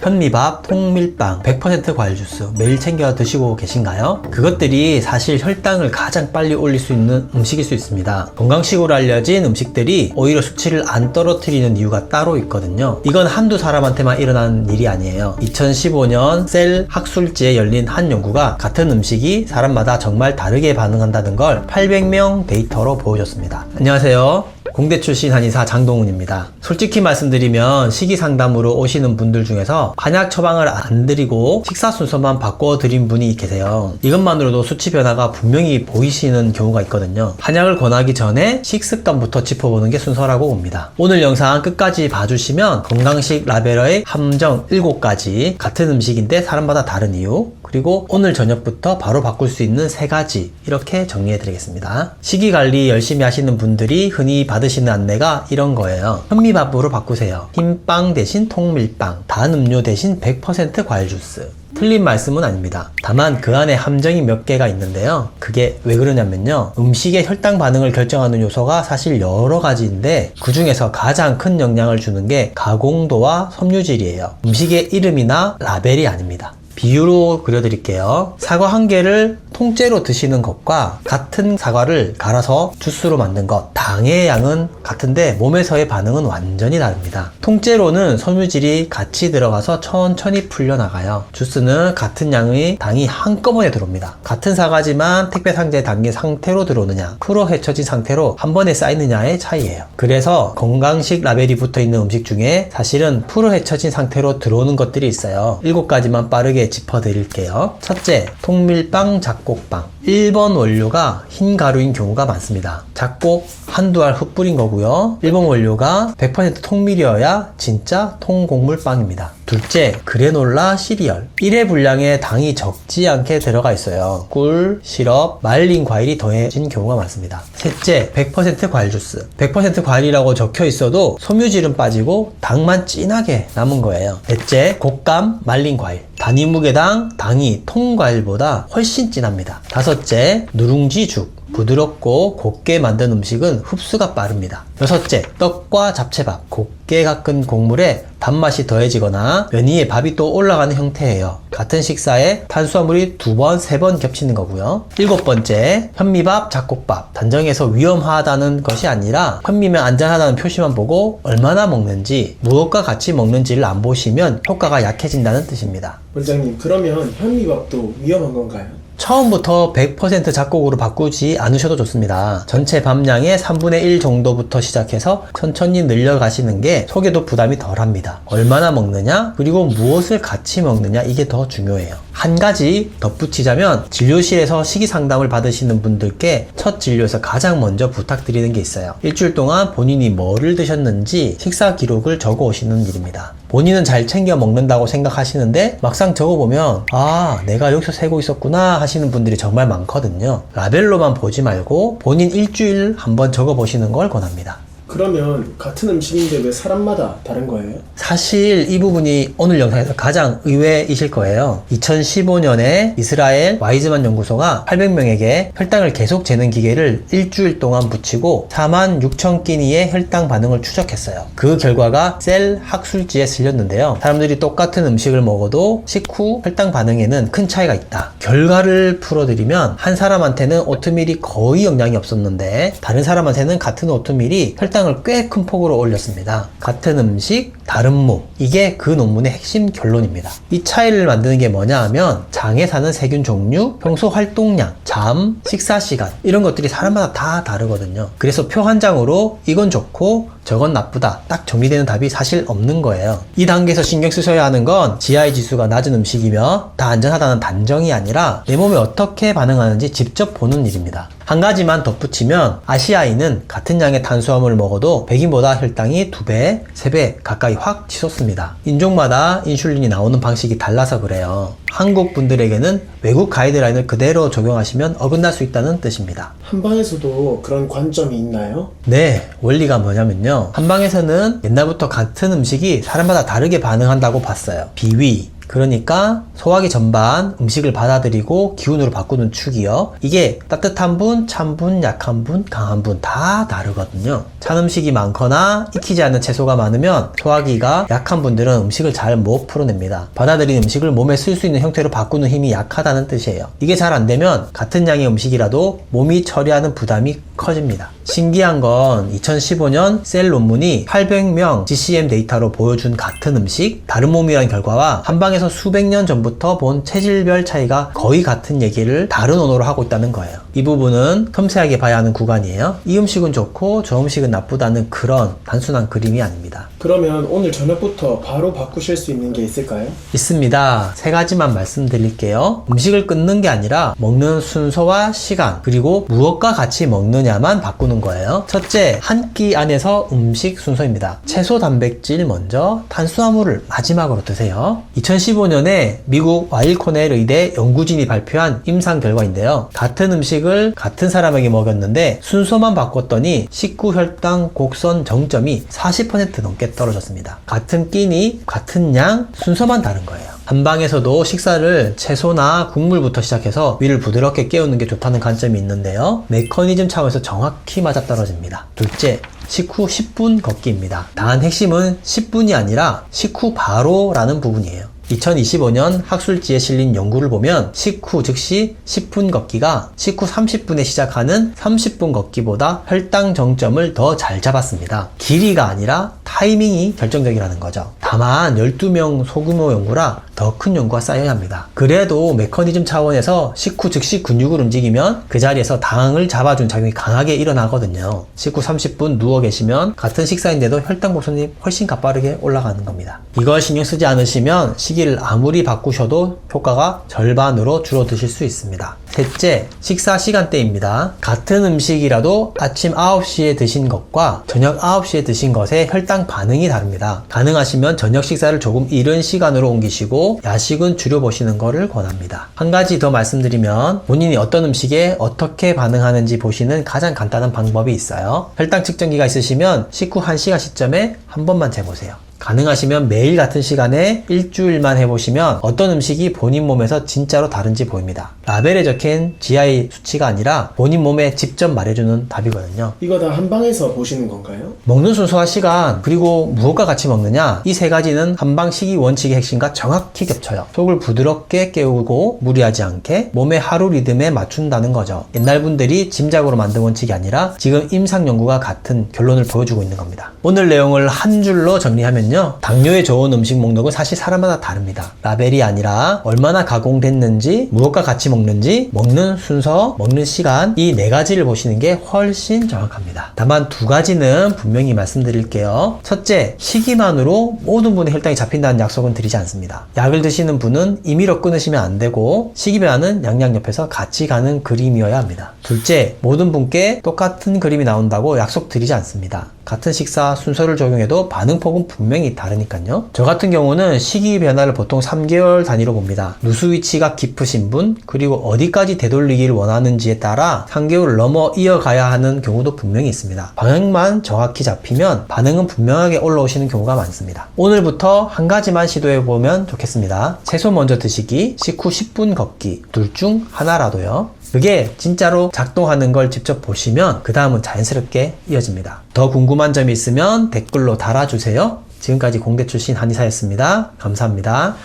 현미밥, 통밀빵, 100% 과일 주스 매일 챙겨 드시고 계신가요? 그것들이 사실 혈당을 가장 빨리 올릴 수 있는 음식일 수 있습니다. 건강식으로 알려진 음식들이 오히려 수치를 안 떨어뜨리는 이유가 따로 있거든요. 이건 한두 사람한테만 일어난 일이 아니에요. 2015년 셀 학술지에 열린 한 연구가 같은 음식이 사람마다 정말 다르게 반응한다는 걸 800명 데이터로 보여줬습니다. 안녕하세요. 공대 출신 한의사 장동훈입니다. 솔직히 말씀드리면 식이상담으로 오시는 분들 중에서 한약 처방을 안 드리고 식사 순서만 바꿔드린 분이 계세요. 이것만으로도 수치 변화가 분명히 보이시는 경우가 있거든요. 한약을 권하기 전에 식습관부터 짚어보는 게 순서라고 봅니다. 오늘 영상 끝까지 봐주시면 건강식 라벨러의 함정 7가지, 같은 음식인데 사람마다 다른 이유, 그리고 오늘 저녁부터 바로 바꿀 수 있는 3가지, 이렇게 정리해드리겠습니다. 식이관리 열심히 하시는 분들이 흔히 받으시는 안내가 이런 거예요. 현미밥으로 바꾸세요. 흰빵 대신 통밀빵, 단 음료 대신 100% 과일 주스. 틀린 말씀은 아닙니다. 다만 그 안에 함정이 몇 개가 있는데요. 그게 왜 그러냐면요, 음식의 혈당 반응을 결정하는 요소가 사실 여러 가지인데 그 중에서 가장 큰 영향을 주는 게 가공도와 섬유질이에요. 음식의 이름이나 라벨이 아닙니다. 비유로 그려드릴게요. 사과 한 개를 통째로 드시는 것과 같은 사과를 갈아서 주스로 만든 것, 당의 양은 같은데 몸에서의 반응은 완전히 다릅니다. 통째로는 섬유질이 같이 들어가서 천천히 풀려나가요. 주스는 같은 양의 당이 한꺼번에 들어옵니다. 같은 사과지만 택배 상자에 담긴 상태로 들어오느냐, 풀어 헤쳐진 상태로 한 번에 쌓이느냐의 차이예요. 그래서 건강식 라벨이 붙어있는 음식 중에 사실은 풀어 헤쳐진 상태로 들어오는 것들이 있어요. 7가지만 빠르게 짚어드릴게요. 첫째, 통밀빵, 잡곡빵. 1번 원료가 흰 가루인 경우가 많습니다. 잡곡 한두 알 흩뿌린 거고요. 1번 원료가 100% 통밀이어야 진짜 통곡물빵입니다. 둘째, 그래놀라 시리얼. 1회 분량의 당이 적지 않게 들어가 있어요. 꿀, 시럽, 말린 과일이 더해진 경우가 많습니다. 셋째, 100% 과일 주스. 100% 과일이라고 적혀 있어도 섬유질은 빠지고 당만 진하게 남은 거예요. 넷째, 곶감, 말린 과일. 단위 무게당 당이 통과일보다 훨씬 진합니다. 다섯째, 누룽지죽. 부드럽고 곱게 만든 음식은 흡수가 빠릅니다. 여섯째, 떡과 잡채밥. 곱게 깎은 곡물에 단맛이 더해지거나 면 위에 밥이 또 올라가는 형태예요. 같은 식사에 탄수화물이 2번, 3번 겹치는 거고요. 7번째, 현미밥, 잡곡밥. 단정해서 위험하다는 것이 아니라 현미면 안전하다는 표시만 보고 얼마나 먹는지, 무엇과 같이 먹는지를 안 보시면 효과가 약해진다는 뜻입니다. 원장님, 그러면 현미밥도 위험한 건가요? 처음부터 100% 잡곡으로 바꾸지 않으셔도 좋습니다. 전체 밥량의 3분의 1 정도부터 시작해서 천천히 늘려가시는 게 속에도 부담이 덜합니다. 얼마나 먹느냐, 그리고 무엇을 같이 먹느냐, 이게 더 중요해요. 한 가지 덧붙이자면, 진료실에서 식이상담을 받으시는 분들께 첫 진료에서 가장 먼저 부탁드리는 게 있어요. 일주일 동안 본인이 뭐를 드셨는지 식사 기록을 적어 오시는 일입니다. 본인은 잘 챙겨 먹는다고 생각하시는데 막상 적어보면 아, 내가 여기서 세고 있었구나 하시는 분들이 정말 많거든요. 라벨로만 보지 말고 본인 일주일 한번 적어보시는 걸 권합니다. 그러면 같은 음식인데 왜 사람마다 다른 거예요? 사실 이 부분이 오늘 영상에서 가장 의외이실 거예요. 2015년에 이스라엘 와이즈만 연구소가 800명에게 혈당을 계속 재는 기계를 일주일 동안 붙이고 46,000끼니의 혈당 반응을 추적했어요. 그 결과가 셀 학술지에 실렸는데요. 사람들이 똑같은 음식을 먹어도 식후 혈당 반응에는 큰 차이가 있다. 결과를 풀어드리면 한 사람한테는 오트밀이 거의 영향이 없었는데 다른 사람한테는 같은 오트밀이 혈당을 꽤 큰 폭으로 올렸습니다. 같은 음식, 다른 몸. 이게 그 논문의 핵심 결론입니다. 이 차이를 만드는 게 뭐냐 하면 장에 사는 세균 종류, 평소 활동량, 잠, 식사 시간, 이런 것들이 사람마다 다 다르거든요. 그래서 표 한 장으로 이건 좋고 저건 나쁘다 딱 정리되는 답이 사실 없는 거예요. 이 단계에서 신경 쓰셔야 하는 건 GI 지수가 낮은 음식이며 다 안전하다는 단정이 아니라 내 몸에 어떻게 반응하는지 직접 보는 일입니다. 한 가지만 덧붙이면 아시아인은 같은 양의 탄수화물을 먹어도 백인보다 혈당이 2배, 3배 가까이 확 치솟습니다. 인종마다 인슐린이 나오는 방식이 달라서 그래요. 한국 분들에게는 외국 가이드라인을 그대로 적용하시면 어긋날 수 있다는 뜻입니다. 한방에서도 그런 관점이 있나요? 네, 원리가 뭐냐면요, 한방에서는 옛날부터 같은 음식이 사람마다 다르게 반응한다고 봤어요. 비위, 그러니까 소화기 전반 음식을 받아들이고 기운으로 바꾸는 축이요. 이게 따뜻한 분, 찬 분, 약한 분, 강한 분 다 다르거든요. 찬 음식이 많거나 익히지 않는 채소가 많으면 소화기가 약한 분들은 음식을 잘 못 풀어냅니다. 받아들인 음식을 몸에 쓸 수 있는 형태로 바꾸는 힘이 약하다는 뜻이에요. 이게 잘 안 되면 같은 양의 음식이라도 몸이 처리하는 부담이 커집니다. 신기한 건 2015년 셀 논문이 800명 GCM 데이터로 보여준 같은 음식, 다른 몸이라는 결과와 한방에서 수백 년 전부터 본 체질별 차이가 거의 같은 얘기를 다른 언어로 하고 있다는 거예요. 이 부분은 섬세하게 봐야 하는 구간이에요. 이 음식은 좋고 저 음식은 나쁘다는 그런 단순한 그림이 아닙니다. 그러면 오늘 저녁부터 바로 바꾸실 수 있는 게 있을까요? 있습니다. 세 가지만 말씀드릴게요. 음식을 끊는 게 아니라 먹는 순서와 시간, 그리고 무엇과 같이 먹느냐만 바꾸는 거예요. 첫째, 한 끼 안에서 음식 순서입니다. 채소 단백질 먼저, 탄수화물을 마지막으로 드세요. 2015년에 미국 와일 코넬 의대 연구진이 발표한 임상 결과인데요. 같은 음식을 같은 사람에게 먹였는데 순서만 바꿨더니 식후 혈당 곡선 정점이 40% 넘게 떨어졌습니다. 같은 끼니, 같은 양, 순서만 다른 거예요. 한방에서도 식사를 채소나 국물부터 시작해서 위를 부드럽게 깨우는 게 좋다는 관점이 있는데요. 메커니즘 차원에서 정확히 맞아떨어집니다. 둘째, 식후 10분 걷기입니다. 단 핵심은 10분이 아니라 식후 바로라는 부분이에요. 2025년 학술지에 실린 연구를 보면 식후 즉시 10분 걷기가 식후 30분에 시작하는 30분 걷기보다 혈당 정점을 더 잘 잡았습니다. 길이가 아니라 타이밍이 결정적이라는 거죠. 다만 12명 소규모 연구라 더 큰 연구가 쌓여야 합니다. 그래도 메커니즘 차원에서 식후 즉시 근육을 움직이면 그 자리에서 당을 잡아준 작용이 강하게 일어나거든요. 식후 30분 누워 계시면 같은 식사인데도 혈당 곡선이 훨씬 가파르게 올라가는 겁니다. 이걸 신경 쓰지 않으시면 시기를 아무리 바꾸셔도 효과가 절반으로 줄어드실 수 있습니다. 셋째, 식사 시간대입니다. 같은 음식이라도 아침 9시에 드신 것과 저녁 9시에 드신 것의 혈당 반응이 다릅니다. 가능하시면 저녁 식사를 조금 이른 시간으로 옮기시고 야식은 줄여보시는 것을 권합니다. 한 가지 더 말씀드리면 본인이 어떤 음식에 어떻게 반응하는지 보시는 가장 간단한 방법이 있어요. 혈당 측정기가 있으시면 식후 1시간 시점에 한 번만 재보세요. 가능하시면 매일 같은 시간에 일주일만 해보시면 어떤 음식이 본인 몸에서 진짜로 다른지 보입니다. 라벨에 적힌 GI 수치가 아니라 본인 몸에 직접 말해주는 답이거든요. 이거 다 한방에서 보시는 건가요? 먹는 순서와 시간, 그리고 무엇과 같이 먹느냐, 이 세 가지는 한방 식이 원칙의 핵심과 정확히 겹쳐요. 속을 부드럽게 깨우고 무리하지 않게 몸의 하루 리듬에 맞춘다는 거죠. 옛날 분들이 짐작으로 만든 원칙이 아니라 지금 임상 연구가 같은 결론을 보여주고 있는 겁니다. 오늘 내용을 한 줄로 정리하면 당뇨에 좋은 음식 목록은 사실 사람마다 다릅니다. 라벨이 아니라 얼마나 가공됐는지, 무엇과 같이 먹는지, 먹는 순서, 먹는 시간, 이 네 가지를 보시는 게 훨씬 정확합니다. 다만 두 가지는 분명히 말씀드릴게요. 첫째, 시기만으로 모든 분의 혈당이 잡힌다는 약속은 드리지 않습니다. 약을 드시는 분은 임의로 끊으시면 안 되고 시기 변화는 양양 옆에서 같이 가는 그림이어야 합니다. 둘째, 모든 분께 똑같은 그림이 나온다고 약속 드리지 않습니다. 같은 식사 순서를 적용해도 반응폭은 분명히 다르니까요. 저 같은 경우는 시기 변화를 보통 3개월 단위로 봅니다. 누수 위치가 깊으신 분, 그리고 어디까지 되돌리기를 원하는지에 따라 3개월을 넘어 이어가야 하는 경우도 분명히 있습니다. 방향만 정확히 잡히면 반응은 분명하게 올라오시는 경우가 많습니다. 오늘부터 한 가지만 시도해보면 좋겠습니다. 채소 먼저 드시기, 식후 10분 걷기, 둘 중 하나라도요. 그게 진짜로 작동하는 걸 직접 보시면 그 다음은 자연스럽게 이어집니다. 더 궁금한 점이 있으면 댓글로 달아주세요. 지금까지 공대 출신 한의사였습니다. 감사합니다.